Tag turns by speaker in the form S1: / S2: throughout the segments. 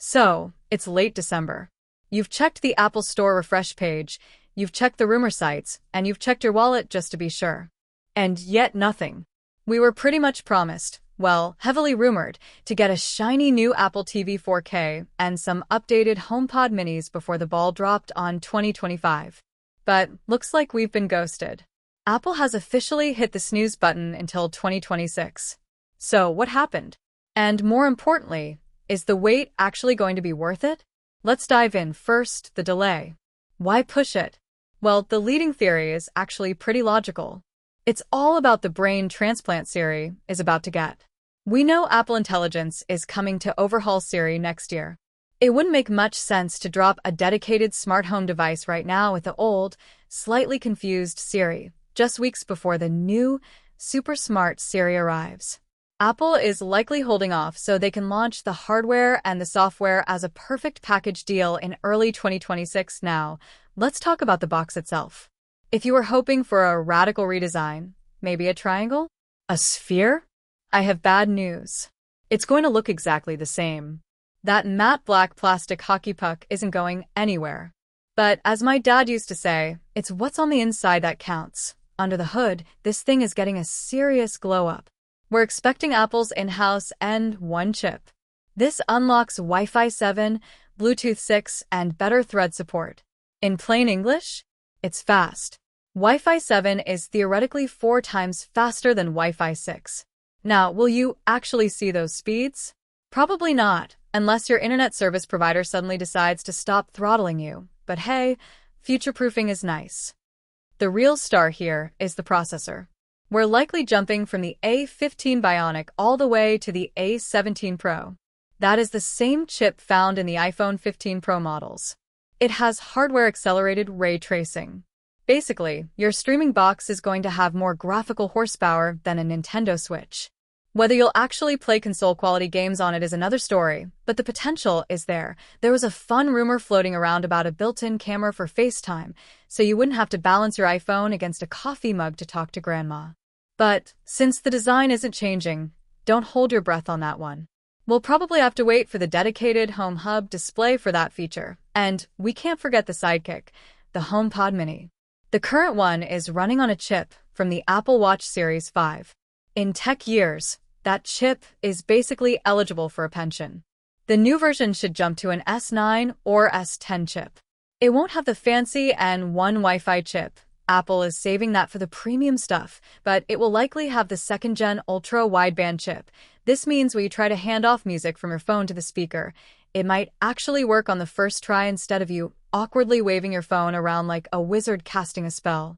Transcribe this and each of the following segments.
S1: So, it's late December. You've checked the Apple Store refresh page, you've checked the rumor sites, and you've checked your wallet just to be sure. And yet nothing. We were pretty much promised, well, heavily rumored, to get a shiny new Apple TV 4K and some updated HomePod Minis before the ball dropped on 2025. But looks like we've been ghosted. Apple has officially hit the snooze button until 2026. So what happened? And more importantly, is the wait actually going to be worth it? Let's dive in. First, the delay. Why push it? Well, the leading theory is actually pretty logical. It's all about the brain transplant Siri is about to get. We know Apple Intelligence is coming to overhaul Siri next year. It wouldn't make much sense to drop a dedicated smart home device right now with the old, slightly confused Siri, just weeks before the new, super smart Siri arrives. Apple is likely holding off so they can launch the hardware and the software as a perfect package deal in early 2026. Now, let's talk about the box itself. If you were hoping for a radical redesign, maybe a triangle? A sphere? I have bad news. It's going to look exactly the same. That matte black plastic hockey puck isn't going anywhere. But as my dad used to say, it's what's on the inside that counts. Under the hood, this thing is getting a serious glow-up. We're expecting Apple's in-house N1 chip. This unlocks Wi-Fi 7, Bluetooth 6, and better thread support. In plain English, it's fast. Wi-Fi 7 is theoretically 4 times faster than Wi-Fi 6. Now, will you actually see those speeds? Probably not, unless your internet service provider suddenly decides to stop throttling you. But hey, future-proofing is nice. The real star here is the processor. We're likely jumping from the A15 Bionic all the way to the A17 Pro. That is the same chip found in the iPhone 15 Pro models. It has hardware-accelerated ray tracing. Basically, your streaming box is going to have more graphical horsepower than a Nintendo Switch. Whether you'll actually play console-quality games on it is another story, but the potential is there. There was a fun rumor floating around about a built-in camera for FaceTime, so you wouldn't have to balance your iPhone against a coffee mug to talk to grandma. But since the design isn't changing, don't hold your breath on that one. We'll probably have to wait for the dedicated Home Hub display for that feature. And we can't forget the sidekick, the HomePod Mini. The current one is running on a chip from the Apple Watch Series 5. In tech years, that chip is basically eligible for a pension. The new version should jump to an S9 or S10 chip. It won't have the fancy N1 Wi-Fi chip. Apple is saving that for the premium stuff, but it will likely have the second-gen ultra-wideband chip. This means when you try to hand off music from your phone to the speaker, it might actually work on the first try instead of you awkwardly waving your phone around like a wizard casting a spell.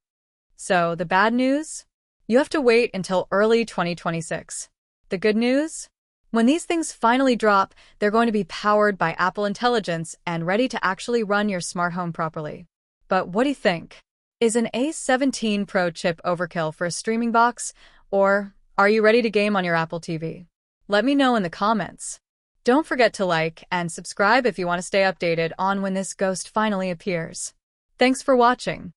S1: So, the bad news? You have to wait until early 2026. The good news? When these things finally drop, they're going to be powered by Apple Intelligence and ready to actually run your smart home properly. But what do you think? Is an A17 Pro chip overkill for a streaming box, or are you ready to game on your Apple TV? Let me know in the comments. Don't forget to like and subscribe if you want to stay updated on when this ghost finally appears. Thanks for watching.